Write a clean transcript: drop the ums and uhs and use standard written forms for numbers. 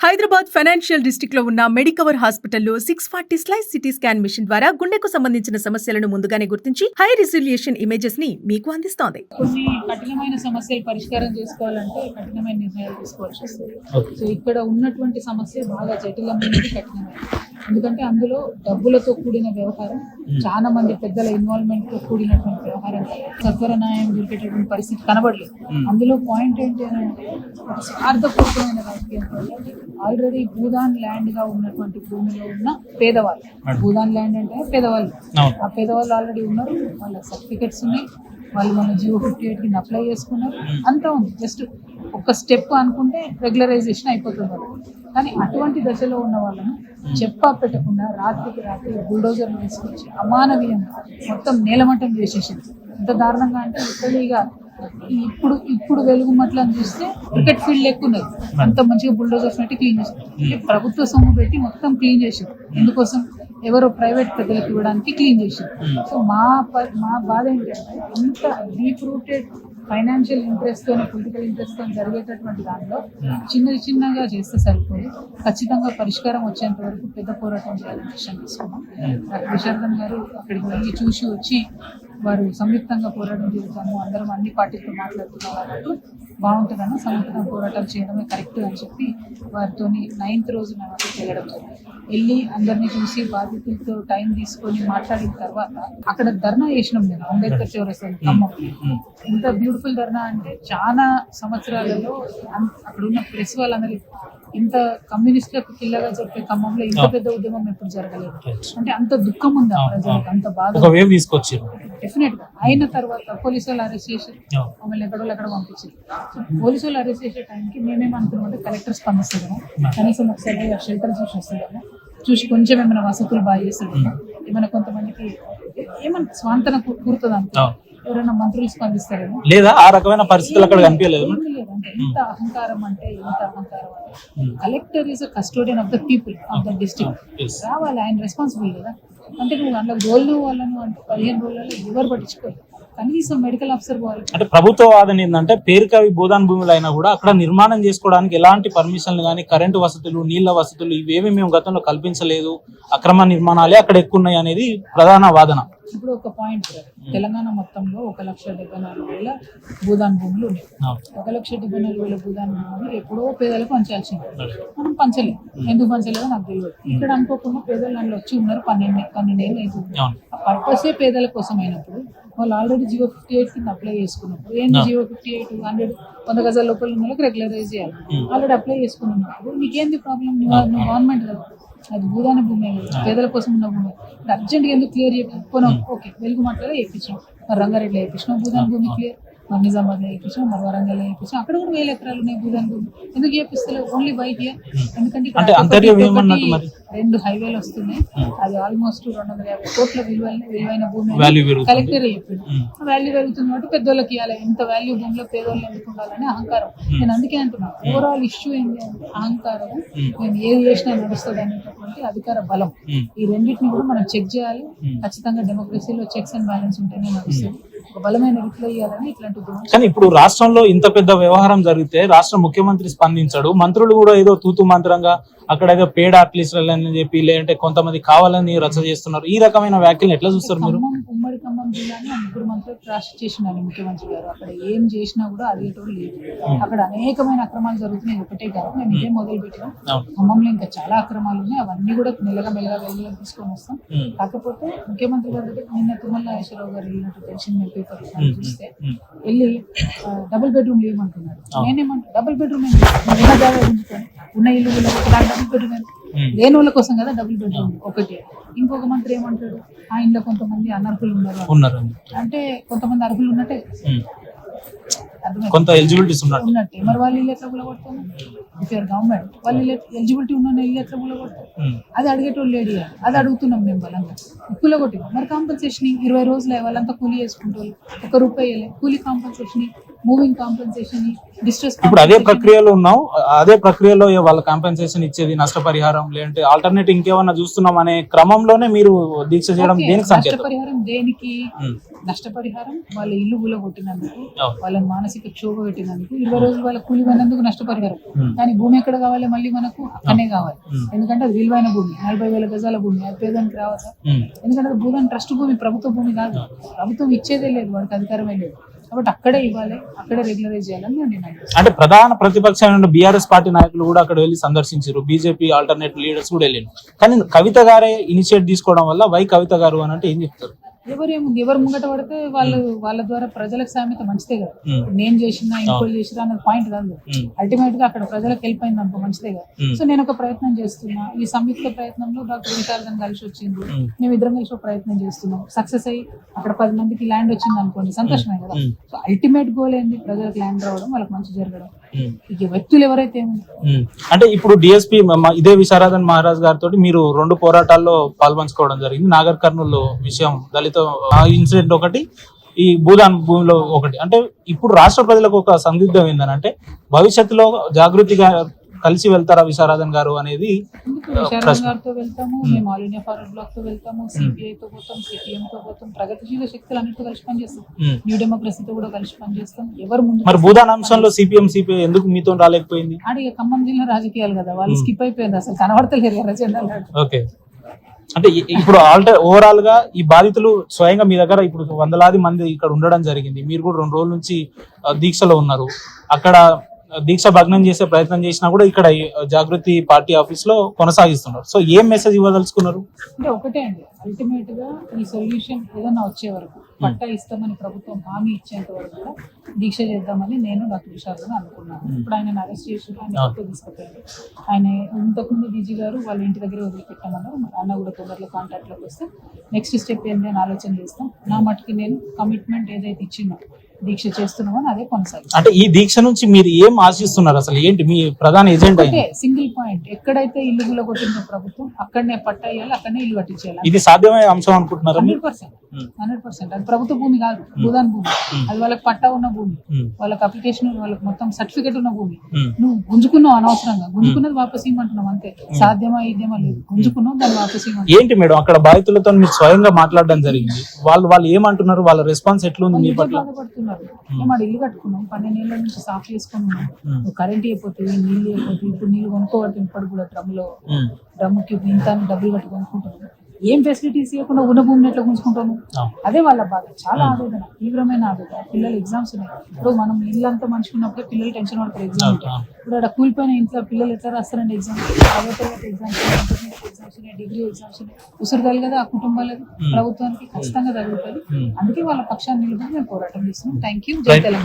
Hyderabad financial district లో ఉన్న Medicover హాస్పిటల్లో 640 స్లైస్ సిటీ స్కాన్ మిషన్ ద్వారా గుండెకు సంబంధించిన సమస్యలను ముందుగానే గుర్తించి హై రిజల్యూషన్ ఇమేజెస్ ని మీకు అందిస్తోంది. కొన్ని కఠినమైన సమస్యలు పరిష్కారం చేసుకోవాలంటే కఠినమైన నిర్ణయాలు తీసుకోవాల్సి వస్తుంది. సో ఇక్కడ ఉన్నటువంటి సమస్య బాగా జటిలమైనది, కఠినమైనది. ఎందుకంటే అందులో డబ్బులతో కూడిన వ్యవహారం, చాలా మంది పెద్దల ఇన్వాల్వ్మెంట్ తో కూడినటువంటి వ్యవహారం, సత్వర న్యాయం దొరికేటటువంటి పరిస్థితి కనబడలేదు. అందులో పాయింట్ ఏంటి అంటే స్వార్థపూర్వకమైన రాజకీయం. ఆల్రెడీ భూదాన్ ల్యాండ్ గా ఉన్నటువంటి భూమిలో ఉన్న పేదవాళ్ళు, భూదాన్ ల్యాండ్ అంటే పేదవాళ్ళు, ఆ పేదవాళ్ళు ఆల్రెడీ ఉన్నారు, వాళ్ళ సర్టిఫికెట్స్ ఉన్నాయి, వాళ్ళు మన జియో 58 కింద అప్లై చేసుకున్నారు, అంతా ఉంది. జస్ట్ ఒక స్టెప్ అనుకుంటే రెగ్యులరైజేషన్ అయిపోతుంది. కానీ అటువంటి దశలో ఉన్న వాళ్ళను చెప్పా పెట్టకుండా రాత్రికి రాత్రి బుల్డోజర్లు తీసుకొచ్చి అమానవీయంగా మొత్తం నేలమట్టం చేసేసింది. ఎంత దారుణంగా అంటే ఇప్పటిగా ఇప్పుడు వెలుగుమట్లను చూస్తే క్రికెట్ ఫీల్డ్ ఎక్కున్నది, అంత మంచిగా బుల్డోజర్స్ పెట్టి క్లీన్ చేశారు. ప్రభుత్వ సొమ్ము పెట్టి మొత్తం క్లీన్ చేశారు. ఎందుకోసం? ఎవరో ప్రైవేట్ పెద్దలకు ఇవ్వడానికి క్లీన్ చేశారు. సో మా బాధ ఏంటంటే ఇంత డీప్ రూటెడ్ ఫైనాన్షియల్ ఇంట్రెస్ట్ తోనే, పొలిటికల్ ఇంట్రెస్ట్ తో జరిగేటటువంటి దానిలో చిన్నగా చేస్తే సరిపోయి ఖచ్చితంగా పరిష్కారం వచ్చేంత వరకు పెద్ద పోరాటం చేయాలని డిసిషన్ తీసుకున్నాం. విశారదన్ గారు అక్కడికి వెళ్ళి చూసి వచ్చి వారు సంయుక్తంగా పోరాటం చేస్తాము, అందరం అన్ని పార్టీలతో మాట్లాడుతున్నారు అన్నట్టు బాగుంటుందని సంయుక్తంగా పోరాటం చేయడమే కరెక్ట్ అని చెప్పి వారితో 9th రోజు మేము అక్కడికి వెళ్ళడం జరిగింది. వెళ్ళి అందరినీ చూసి బాధితులతో టైం తీసుకొని మాట్లాడిన తర్వాత అక్కడ ధర్నా చేసినాం. నేను అంబేద్కర్ చౌరస్తా ఖమ్మం. ఇంత బ్యూటిఫుల్ ధర్నా అంటే చాలా సంవత్సరాలలో అక్కడ ఉన్న ప్రెస్ వాళ్ళందరూ ఇంత కమ్యూనిస్టులకు పిల్లగా చెప్పే ఖమ్మంలో ఇంత పెద్ద ఉద్యమం ఎప్పుడు జరగలేదు. అంటే అంత దుఃఖం ఉంది ఆ ప్రజలకు, అంత బాధ తీసుకొచ్చారు. డెఫినెట్ గా అయిన తర్వాత పోలీసు వాళ్ళు అరెస్ట్ చేసి మమ్మల్ని ఎక్కడ పంపించారు. పోలీసు వాళ్ళు అరెస్ట్ చేసే టైంకి మేమేమనుకున్నామంటే కలెక్టర్ స్పందిస్తాము, కనీసం ఒకసారి షెల్టర్ చూసి వస్తుందేమో, చూసి కొంచెం ఏమైనా వసతులు బాగా చేస్తుందేమో, ఏమైనా కొంతమందికి ఏమైనా స్వాంతన కూరుతుంది అనుకో, ఎవరైనా మంత్రులు స్పందిస్తారేమో, లేదా ఆ రకమైన పరిస్థితులు అక్కడ కనిపించలేదు. ఎంత అహంకారం అంటే ఎంత అహంకారం అంటే collector is a custodian of the people of the district. రావాలి, ఆయన రెస్పాన్సిబుల్ కదా. అంటే నువ్వు అందులో గోల్ను వాళ్ళను అంటే 15 రోజులలో ఎవరు పట్టించుకోవాలి, కనీసం మెడికల్ ఆఫీసర్ పోవాలి. అంటే ప్రభుత్వ వాదన ఏంటంటే పేరుకవి భూదాన్ భూములు అయినా కూడా అక్కడ నిర్మాణం చేసుకోవడానికి ఎలాంటి పర్మిషన్లు కానీ, కరెంటు వసతులు, నీళ్ల వసతులు ఇవేవి మేము గతంలో కల్పించలేదు, అక్రమ నిర్మాణాలే అక్కడ ఎక్కువ ఉన్నాయి అనేది ప్రధాన వాదన. ఇప్పుడు ఒక పాయింట్, తెలంగాణ మొత్తంలో 1,74,000 భూదాన్ భూములు ఉన్నాయి. 1,74,000 భూదాన్ భూములు ఎప్పుడో పేదలకు పంచాల్సింది, మనం పంచలేదు. ఎందుకు పంచలేదో నాకు తెలియదు. ఇక్కడ అనుకోకుండా పేదలు అందులో వచ్చి ఉన్నారు, 12 ఏళ్ళు అవుతుంది. ఆ పర్పసే పేదల కోసం అయినప్పుడు వాళ్ళు ఆల్రెడీ జియో 58 కింద అప్లై చేసుకున్నప్పుడు ఏంటి జియో 58 100 గజాల లోపల ఉన్న వాళ్ళకి రెగ్యులరైజ్ చేయాలి. ఆల్రెడీ అప్లై చేసుకున్నప్పుడు నీకేంది ప్రాబ్లం? నువ్వు గవర్నమెంట్ కదా, అది భూదాన భూమి కదా, పేదల కోసం ఉన్న భూమి. అర్జెంట్గా ఎందుకు క్లియర్ చేయకపోయినా ఓకే, వెలుగు మాటలో వేయించాం, మరి రంగారెడ్డిలో వేయించినాం భూదాన భూమి క్లియర్, మరి నిజామాబాద్లో వేయించాం, మరి వరంగల్లో వేయించాం, అక్కడ కూడా 1000 ఎకరాలు ఉన్నాయి భూదాన భూమి. ఎందుకు చేపిస్తలేవు? Only bike year. ఎందుకంటే 2 హైవేలు వస్తున్నాయి, అది ఆల్మోస్ట్ 250 కోట్ల విలువైన భూమి కలెక్టర్ చెప్పింది. వాల్యూ పెరుగుతుంది కాబట్టి పెద్దోళ్ళకి ఇవ్వాలి. ఇంత వాల్యూ భూమిలో పేదోళ్ళు ఎందుకు ఉండాలని అహంకారం. నేను అందుకే అంటున్నా, ఓవరాల్ ఇష్యూ ఏంటి అంటే అహంకారం, నేను ఏది చేసినా నడుస్తుంది అనేటటువంటి అధికార బలం. ఈ రెండింటిని కూడా మనం చెక్ చేయాలి. ఖచ్చితంగా డెమోక్రసీలో చెక్స్ అండ్ బ్యాలెన్స్ ఉంటేనే నడుస్తుంది. ఒక బలమైన రిప్లై ఇవ్వాలని ఇట్లాంటి. కానీ ఇప్పుడు రాష్ట్రంలో ఇంత పెద్ద వ్యవహారం జరిగితే రాష్ట్ర ముఖ్యమంత్రి స్పందించాడు, మంత్రులు కూడా ఏదో తూతు మంత్రంగా అక్కడ ఏదో పేడ్ ఆర్టిస్టులు అని చెప్పి, లేదంటే కొంతమంది కావాలని రచ్చ చేస్తున్నారు. ఈ రకమైన వ్యాఖ్యలను ఎట్లా చూస్తారు మీరు? ఉమ్మడి ఖమ్మం జిల్లాని 3 మంత్రులు ట్రాష్ చేసినారు ముఖ్యమంత్రి గారు. అక్కడ ఏం చేసినా కూడా అడిగేటోడు లేదు. అక్కడ అనేకమైన అక్రమాలు జరుగుతున్నాయి. ఒకటే కాదు, మేము ఇదే మొదలు పెట్టినాం. ఖమ్మంలో ఇంకా చాలా అక్రమాలు ఉన్నాయి, అవన్నీ కూడా మెల్లగా వెలుగులో తీసుకొని వస్తాం. కాకపోతే ముఖ్యమంత్రి గారు నిన్న తుమ్మల నాగేశ్వరరావు గారు వెళ్ళినట్టు తెలిసింది. మేము పేపర్ చూస్తే వెళ్ళి డబుల్ బెడ్రూమ్ లేమంటున్నారు. నేనేమంటా, డబుల్ బెడ్రూమ్ ఉన్న జాగా ఉంచుకొని ఉన్న ఇల్లు డబుల్ బెడ్రూమ్ లేని వాళ్ళ కోసం కదా డబుల్ బెడ్రూమ్ ఒకటి. ఇంకొక మంత్రి ఏమంటాడు, ఆ ఇంట్లో కొంతమంది అనర్హులు ఉన్నారు అంటే కొంతమంది అర్హులు ఉన్నట్టే, కొంత ఎలిజిబిలిటీస్ ఉన్నట్టే. మరి వాళ్ళు ఇల్లు ఎట్లా కూలగొడతారు? ఇఫ్ యూర్ గవర్నమెంట్ వాళ్ళు ఎలిజిబిలిటీ ఉన్న ఇల్లు ఎట్లా కూలగొడతారు? అది అడిగేటోళ్ళు లేడీ, అది అడుగుతున్నాం మేము. వాళ్ళంతా కూలగొట్టి మరి కాంపన్సేషన్ 20 రోజులు వాళ్ళంతా కూలీ చేసుకుంటారు, ₹1 కూలీ కాంపన్సేషన్ మూవింగ్ కాంపెన్సేషన్, డిస్ట్రెస్. ఇప్పుడు అదే ప్రక్రియలో ఉన్నాం, అదే ప్రక్రియలో వాళ్ళ కాంపెన్సేషన్ ఇచ్చేది, నష్టపరిహారం, లేదంటే ఆల్టర్నేట్ ఇంకేమన్నా చూస్తున్నాం అనే క్రమంలోనే మీరు దీక్ష చేయడం దేనికి సంకేతం? నష్టపరిహారం దేనికి? నష్టపరిహారం వాళ్ళ ఇల్లు గులగొట్టినందుకు, వాళ్ళని మానసిక క్షోభ పెట్టినందుకు, 20 రోజులు వాళ్ళ కూలి పోయినందుకు నష్టపరిహారం. కానీ భూమి ఎక్కడ కావాలి? మళ్ళీ మనకు అక్కడనే కావాలి. ఎందుకంటే అది విలువైన భూమి, 40,000 గజాల భూమి, అది పేదనికి రావద్దా? ఎందుకంటే అది భూమి ట్రస్ట్ భూమి, ప్రభుత్వ భూమి కాదు. ప్రభుత్వం ఇచ్చేదే లేదు, వాడికి అధికారమే లేదు. కాబట్టి అక్కడే ఇవ్వాలి, అక్కడే రెగ్యులరైజ్ చేయాలని నేను డిమాండ్. అంటే ప్రధాన ప్రతిపక్షమైన బీఆర్ఎస్ పార్టీ నాయకులు కూడా అక్కడ వెళ్ళి సందర్శించారు, బీజేపీ ఆల్టర్నేట్ లీడర్స్ కూడా వెళ్ళారు. కానీ కవిత గారే ఇనిషియేట్ తీసుకోవడం వల్ల వై కవిత గారు అని అంటే ఏం చెప్తారు? ఎవరు ముంగట పడితే వాళ్ళ ద్వారా ప్రజలకు సామెత మంచిదే కదా. నేను చేసినా ఇంకోళ్ళు చేసినా అన్నది పాయింట్ కాదు. అల్టిమేట్ గా అక్కడ ప్రజలకు హెల్ప్ అయింది అనుకో మంచిదే కదా. సో నేను ఒక ప్రయత్నం చేస్తున్నా, ఈ సంయుక్త ప్రయత్నంలో డాక్టర్ విశారదన్ కలిసి వచ్చింది, మేము ఇద్దరం కలిసి ఒక ప్రయత్నం చేస్తున్నాం, సక్సెస్ అయ్యి అక్కడ 10 మందికి ల్యాండ్ వచ్చింది అనుకోండి, సంతోషమే కదా. సో అల్టిమేట్ గోల్ ఏంది? ప్రజలకు ల్యాండ్ రావడం, వాళ్ళకి మంచి జరగడం. ఇక వ్యక్తులు ఎవరైతే అంటే ఇప్పుడు డిఎస్పీ ఇదే విశారదన్ మహారాజ్ గారితో మీరు 2 పోరాటాల్లో పాల్పంచుకోవడం జరిగింది. నాగర్ కర్నూలు విషయం, దళిత ఇన్సిడెంట్ ఒకటి, ఈ భూదాన్ భూమిలో ఒకటి. అంటే ఇప్పుడు రాష్ట్ర ప్రజలకు ఒక సందిగ్ధం ఏంటంటే భవిష్యత్తులో జాగృతిగా కలిసి వెళ్తారా విశారదన్ గారు అనేది విశారదన్ గారితో వెళ్తాము, మేము ఆల్ ఇండియా ఫార్వర్డ్ బ్లాక్ తో వెళ్తాము, సిపిఐ తో పోతాం, సిపిఎం తో పోతాం, ప్రగతిశీల శక్తులు అన్నిటితో కలిసి పనిచేస్తాం, న్యూ డెమోక్రసీతో కూడా కలిసి పనిచేస్తాం. ఎవరు ముందు మరి భూదాన్ అంశంలో సిపిఎం సిపిఐ ఎందుకు మీతో రాలేకపోయింది? ఆడిక ఖమ్మం జిల్లా రాజకీయాలు కదా, వాళ్ళు స్కిప్ అయిపోయింది, అసలు కనబడతలేరు ఎర్ర జెండాలు. ఓకే, అంటే ఇప్పుడు ఓవరాల్ గా ఈ బాధితులు స్వయంగా మీ దగ్గర ఇప్పుడు 100,000 మంది ఇక్కడ ఉండడం జరిగింది. మీరు కూడా 2 రోజుల నుంచి దీక్షలో ఉన్నారు. అక్కడ దీక్ష భగ్నం చేసే ప్రయత్నం చేసినా కూడా ఇక్కడ జాగృతి పార్టీ ఆఫీస్ లో కొనసాగిస్తున్నారు. సో ఏం మెసేజ్ ఇవ్వదలుచుకున్నారు? అంటే ఒకటే అండి, అల్టిమేట్ గా ఈ సొల్యూషన్ ఏదన్నా వచ్చే వరకు, పట్టా ఇస్తామని ప్రభుత్వం హామీ ఇచ్చేంత వరకు కూడా దీక్ష చేద్దామని నేను డాక్టర్ విశారదన్ అనుకున్నాను. ఇప్పుడు ఆయన అరెస్ట్ చేసి ఆయన తీసుకుపోయారు. ఆయన ఇంతకుముందు డీజీ గారు వాళ్ళ ఇంటి దగ్గర వదిలిపెట్టామన్నారు. అన్న కూడా తొందరలో కాంటాక్ట్ లోకి వస్తే నెక్స్ట్ స్టెప్ ఏంటి అని ఆలోచన చేస్తాం. నా మటుకి నేను కమిట్మెంట్ ఏదైతే ఇచ్చినా దీక్ష చేస్తున్నామని అదే కొనసాగుతుంది. అంటే ఈ దీక్ష నుంచి మీరు ఏం ఆశిస్తున్నారు? అసలు ఏంటి మీ ప్రధాన ఎజెండా? సింగిల్ పాయింట్, ఎక్కడైతే ఇల్లు గులగొట్టిన ప్రభుత్వం అక్కడనే పట్టా ఇవ్వాలి, అక్కడనే ఇల్లు కట్టించాలి. ఇది సాధ్యమయ్యే అంశం అనుకుంటున్నారు? 100%. అది ప్రభుత్వ భూమి కాదు, భూదాన్ భూమి. అది వాళ్ళకి పట్టా ఉన్న భూమి, వాళ్ళకి అప్లికేషన్, వాళ్ళకి మొత్తం సర్టిఫికేట్ ఉన్న భూమి. నువ్వు గుంజుకున్నావు అనవసరంగా, గుంజుకున్నది వాపస్ ఇవ్వమంటున్నావు అంతే. సాధ్యమా ఇదేమో లేదు, గుంజుకున్నావు దాన్ని వాపస్ ఇవ్వమంటున్నావు. ఏంటి మేడం అక్కడ బాధితులతో మీరు స్వయంగా మాట్లాడడం జరిగింది, వాళ్ళు ఏమంటున్నారు? వాళ్ళ రెస్పాన్స్ ఎట్లుంది మీ పట్ల? బాధపడుతున్నారు. మేము ఇల్లు కట్టుకున్నాం, 12 ఏళ్ల నుంచి సాఫ్ చేసుకున్నాం, కరెంట్ అయిపోతుంది, నీళ్ళు అయిపోతుంది. ఇప్పుడు నీళ్ళు కొనుక్కోవద్దు, ఇప్పుడు కూడా డ్రమ్ముకి ఇంత డబ్బులు కట్టి కొనుక్కుంటున్నాం. ఏం ఫెసిలిటీస్ ఇవ్వకుండా ఉన్న భూమిని ఎట్లా గుంజుకుంటాను? అదే వాళ్ళ బాధ, చాలా ఆవేదన, తీవ్రమైన ఆవేదన. పిల్లలు ఎగ్జామ్స్ ఉన్నాయి. ఇప్పుడు మనం ఇల్లంతా మంచుకున్నప్పుడే పిల్లలు టెన్షన్ పడతారు, ఎగ్జామ్ ఉంటాయి. ఇప్పుడు అక్కడ కూలిపోయిన ఇంట్లో పిల్లలు ఎట్లా రాస్తారండి ఎగ్జామ్? 50 తరగతి ఎగ్జామ్స్, ఇంటర్మీడియట్ ఎగ్జామ్స్ ఉన్నాయి, డిగ్రీ ఎగ్జామ్స్ ఉన్నాయి. ఉసురుగాలి కదా ఆ కుటుంబాలకి, ప్రభుత్వానికి ఖచ్చితంగా తగ్గుతుంది. అందుకే వాళ్ళ పక్షాన్ని నిలబడి మేము పోరాటం చేస్తున్నాం. Thank you. జై తెలంగాణ.